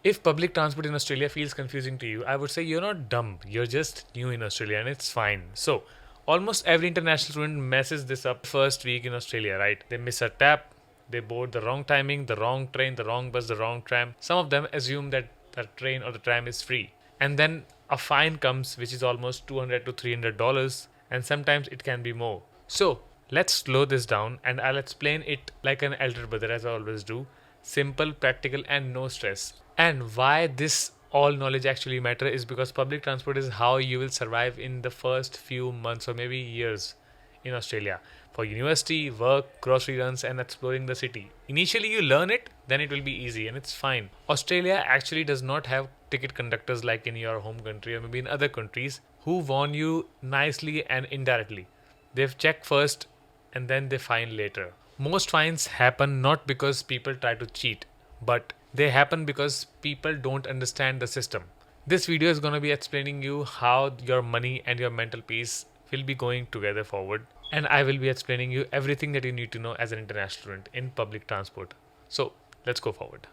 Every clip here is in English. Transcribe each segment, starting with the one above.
If public transport in Australia feels confusing to you, I would say you're not dumb. You're just new in Australia and it's fine. So, almost every international student messes this up first week in Australia, right? They miss a tap, they board the wrong timing, the wrong train, the wrong bus, the wrong tram. Some of them assume that the train or the tram is free. And then a fine comes which is almost $200 to $300, and sometimes it can be more. So, let's slow this down and I'll explain it like an elder brother as I always do. Simple, practical, and no stress. And why this all knowledge actually matter is because public transport is how you will survive in the first few months or maybe years in Australia for university, work, grocery runs, and exploring the city. Initially, you learn it, then it will be easy and it's fine. Australia actually does not have ticket conductors like in your home country or maybe in other countries who warn you nicely and indirectly. They've checked first and then they fine later. Most fines happen not because people try to cheat, but they happen because people don't understand the system. This video is going to be explaining you how your money and your mental peace will be going together forward, and I will be explaining you everything that you need to know as an international student in public transport. So let's go forward.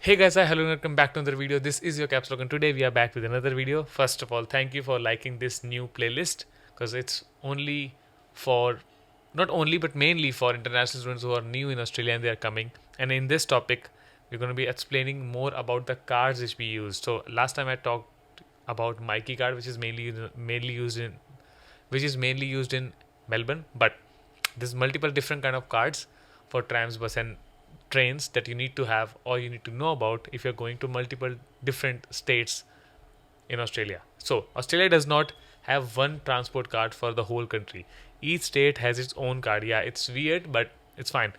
Hey guys, hi, hello and welcome back to another video. This is your KapsLock and today we are back with another video. First of all, thank you for liking this new playlist because it's only for, not only but mainly for international students who are new in Australia and they are coming. And in this topic, we're going to be explaining more about the cards which we use. So last time I talked about Myki card, which is mainly used in Melbourne, but there's multiple different kind of cards for trams, bus and trains that you need to have or you need to know about if you're going to multiple different states in Australia. So Australia does not have one transport card for the whole country. Each state has its own card. Yeah, it's weird, but it's fine.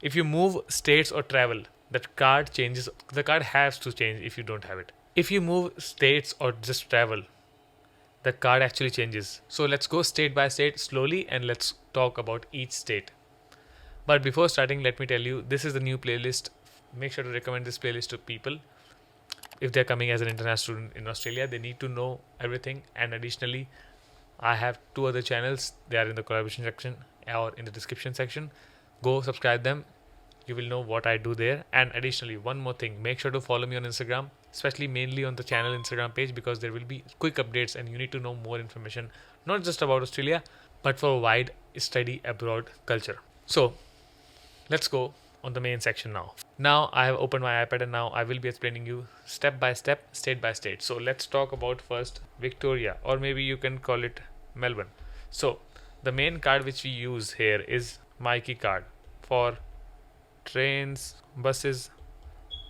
If you move states or travel, that card changes. The card has to change if you don't have it. If you move states or just travel, the card actually changes. So let's go state by state slowly and let's talk about each state. But before starting, let me tell you, this is the new playlist. Make sure to recommend this playlist to people. If they're coming as an international student in Australia, they need to know everything. And additionally, I have 2 other channels. They are in the collaboration section or in the description section. Go subscribe them. You will know what I do there. And additionally, one more thing, make sure to follow me on Instagram, especially mainly on the channel Instagram page, because there will be quick updates and you need to know more information, not just about Australia, but for wide study abroad culture. So let's go on the main section now. Now I have opened my iPad and now I will be explaining you step by step, state by state. So let's talk about first Victoria, or maybe you can call it Melbourne. So the main card which we use here is Myki card for trains, buses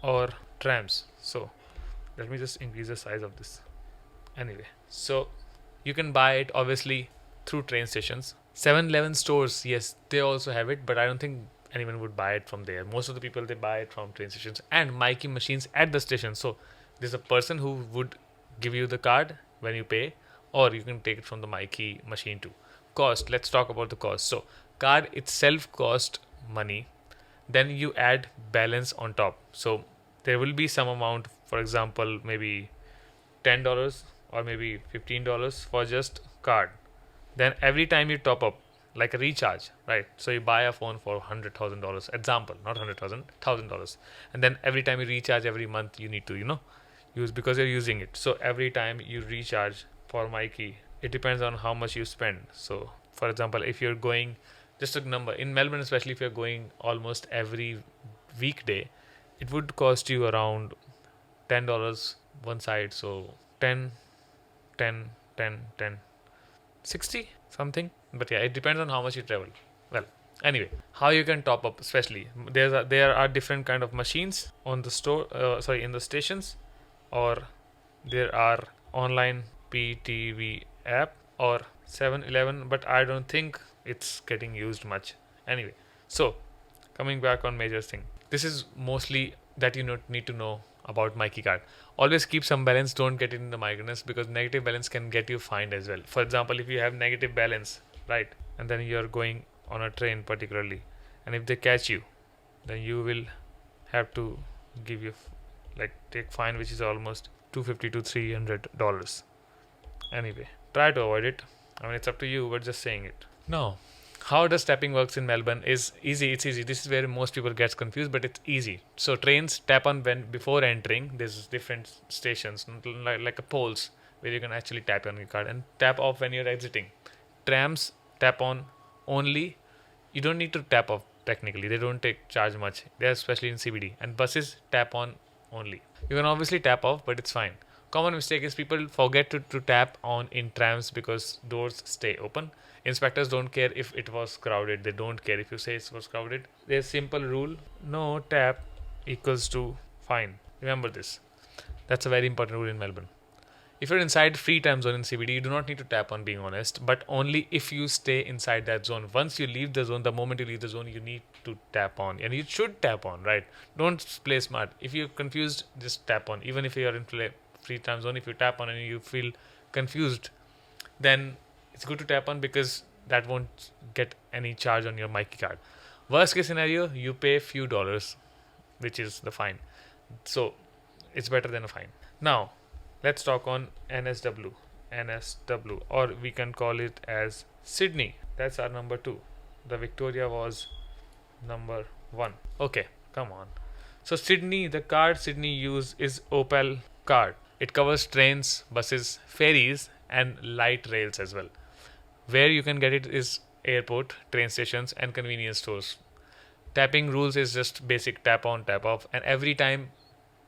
or trams. So let me just increase the size of this. Anyway, so you can buy it obviously through train stations. 7-Eleven stores, yes, they also have it, but I don't think anyone would buy it from there. Most of the people, they buy it from train stations and Myki machines at the station. So there's a person who would give you the card when you pay, or you can take it from the Myki machine too. Cost, let's talk about the cost. So card itself cost money, then you add balance on top. So there will be some amount, for example maybe $10 or maybe $15 for just card. Then every time you top up, like a recharge, right? So you buy a phone for $100,000, example, not 100,000, $1,000, and then every time you recharge every month, you need to use, because you're using it. So every time you recharge for Myki, it depends on how much you spend. So for example, if you're going, just a number in Melbourne, especially if you're going almost every weekday, it would cost you around $10 one side. So 10 10 10 10 60 something, but yeah, it depends on how much you travel. Well, anyway, how you can top up, especially there are different kind of machines on the store, in the stations, or there are online PTV app or 7-Eleven, but I don't think it's getting used much. Anyway, so coming back on major thing, this is mostly that you need to know about Myki card. Always keep some balance, don't get in the minus, because negative balance can get you fined as well. For example, if you have negative balance, right, and then you're going on a train particularly, and if they catch you, then you will have to give you take fine which is almost $250 to $300. Anyway, try to avoid it. I mean, it's up to you, but just saying it. Now, how does tapping works in Melbourne is easy. It's easy. This is where most people gets confused, but it's easy. So trains tap on when before entering. There's different stations like a poles where you can actually tap on your card, and tap off when you're exiting. Trams tap on only. You don't need to tap off technically. They don't take charge much. They're especially in CBD. And buses tap on only. You can obviously tap off, but it's fine. Common mistake is people forget to tap on in trams because doors stay open. Inspectors don't care if it was crowded. They don't care if you say it was crowded. There's simple rule: no tap equals to fine. Remember this. That's a very important rule in Melbourne. If you're inside free Tram Zone in CBD, you do not need to tap on, being honest, but only if you stay inside that zone. Once you leave the zone, the moment you leave the zone, you need to tap on, and you should tap on, right? Don't play smart. If you're confused, just tap on. Even if you're in free Tram Zone, if you tap on and you feel confused, then it's good to tap on because that won't get any charge on your Myki card. Worst case scenario, you pay few dollars, which is the fine. So it's better than a fine. Now, let's talk on NSW, or we can call it as Sydney. That's our number 2. The Victoria was number 1. Okay, come on. So Sydney, the card Sydney use is Opal card. It covers trains, buses, ferries, and light rails as well. Where you can get it is airport, train stations, and convenience stores. Tapping rules is just basic tap on, tap off, and every time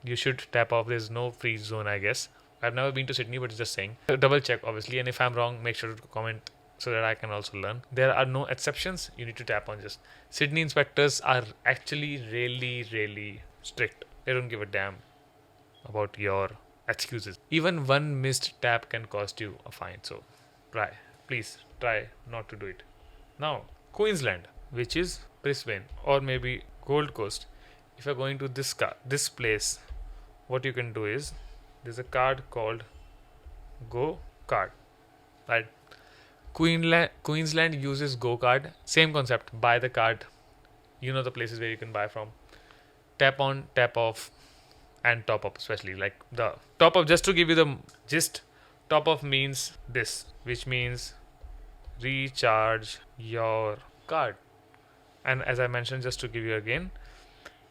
you should tap off. There's no free zone, I guess. I've never been to Sydney, but it's just saying. Double check, obviously, and if I'm wrong, make sure to comment so that I can also learn. There are no exceptions. You need to tap on just. Sydney inspectors are actually really, really strict. They don't give a damn about your excuses. Even one missed tap can cost you a fine. So please try not to do it. Now, Queensland, which is Brisbane or maybe Gold Coast. If you're going to this place, what you can do is, there's a card called Go Card, right? Queensland uses Go Card. Same concept. Buy the card. You know the places where you can buy from. Tap on, tap off, and top up, especially like the top up. Just to give you the gist, top up means this, which means recharge your card. And as I mentioned, just to give you again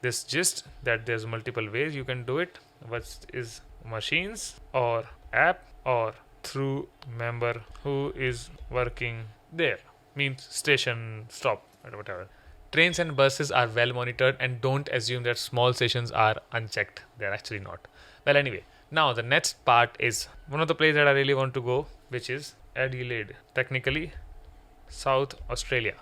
this gist, that there's multiple ways you can do it. What is machines or app or through member who is working there, means station, stop, or whatever. Trains and buses are well monitored, and don't assume that small stations are unchecked. They're actually not. Well, anyway, now the next part is one of the places that I really want to go, which is Adelaide, technically South Australia.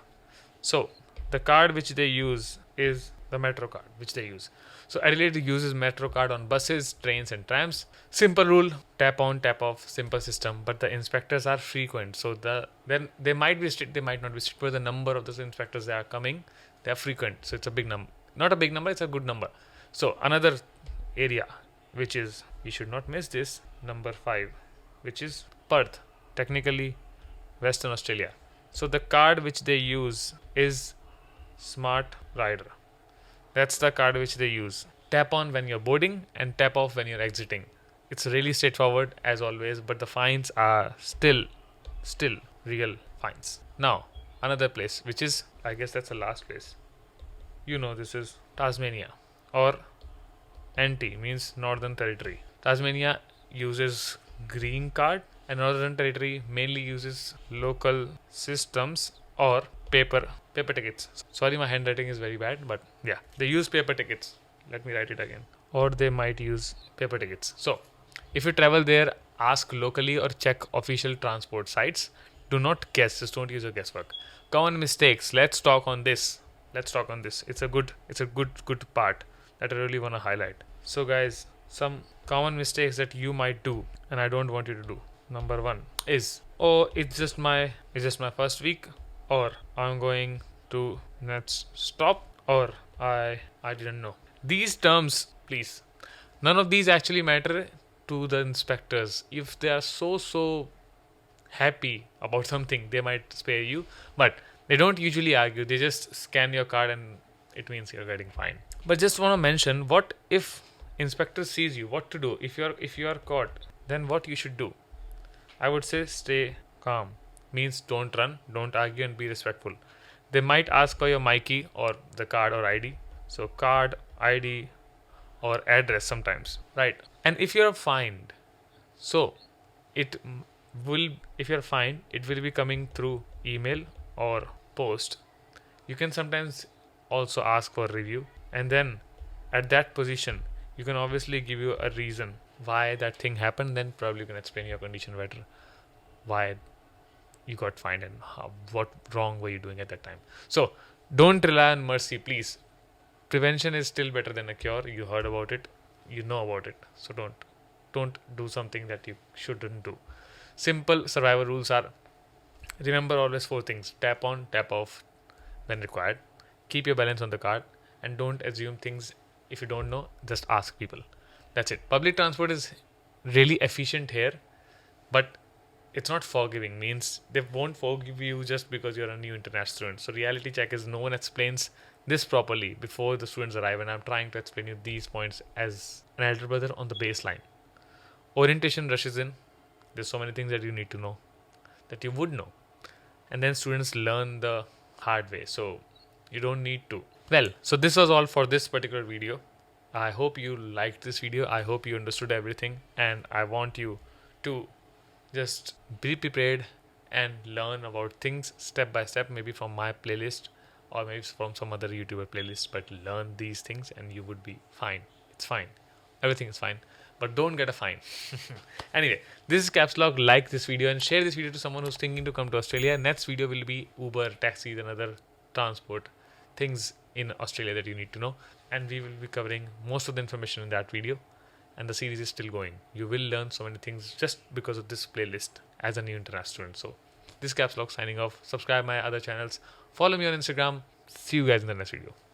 So the card which they use is the MetroCARD, which they use. So Adelaide uses MetroCARD on buses, trains, and trams. Simple rule: tap on, tap off. Simple system. But the inspectors are frequent, so then they might be strict, they might not be strict. But the number of those inspectors that are coming, they are frequent. So it's a big number. Not a big number. It's a good number. So another area which is, you should not miss this, number 5, which is Perth, technically Western Australia. So the card which they use is SmartRider. That's the card which they use. Tap on when you're boarding and tap off when you're exiting. It's really straightforward as always, but the fines are still real fines. Now, another place, which is, I guess that's the last place. This is Tasmania, or NT, means Northern Territory. Tasmania uses green card, and Northern Territory mainly uses local systems or paper tickets. Sorry, my handwriting is very bad, but yeah, they use paper tickets. Let me write it again. Or they might use paper tickets. So if you travel there, ask locally or check official transport sites. Do not guess. Just don't use your guesswork. Common mistakes. Let's talk on this. It's a good part that I really want to highlight. So guys, some common mistakes that you might do, and I don't want you to do. Number 1 is, it's just my first week, or I'm going to next stop, or I didn't know. These terms, please, none of these actually matter to the inspectors. If they are so happy about something, they might spare you, but they don't usually argue. They just scan your card and it means you're getting fined. But just want to mention, what if inspector sees you? What to do if you are caught? Then what you should do? I would say stay calm. Means don't run, don't argue, and be respectful. They might ask for your Myki or the card or ID. So card, ID, or address sometimes, right? And if you're fined, so it will, if you're fined, it will be coming through email or post. You can sometimes also ask for review, and then at that position you can obviously give you a reason why that thing happened. Then probably you can explain your condition better, why you got fined and what wrong were you doing at that time. So don't rely on mercy, please. Prevention is still better than a cure. You heard about it, you know about it, so don't do something that you shouldn't do. Simple survival rules are, remember always 4 things: tap on, tap off when required, keep your balance on the card, and don't assume things. If you don't know, just ask people. That's it. Public transport is really efficient here, but it's not forgiving. Means they won't forgive you just because you're a new international student. So reality check is, no one explains this properly before the students arrive, and I'm trying to explain you these points as an elder brother on the baseline. Orientation rushes in. There's so many things that you need to know, that you would know, and then students learn the hard way, so you don't need to. Well, so this was all for this particular video. I hope you liked this video. I hope you understood everything, and I want you to just be prepared and learn about things step by step, maybe from my playlist or maybe from some other YouTuber playlist, but learn these things and you would be fine. It's fine. Everything is fine, but don't get a fine. Anyway, this is KapsLock. Like this video and share this video to someone who's thinking to come to Australia. Next video will be Uber, taxis and other transport things in Australia that you need to know, and we will be covering most of the information in that video, and the series is still going. You will learn so many things just because of this playlist as a new international student. So this is KapsLock signing off. Subscribe my other channels, follow me on Instagram. See you guys in the next video.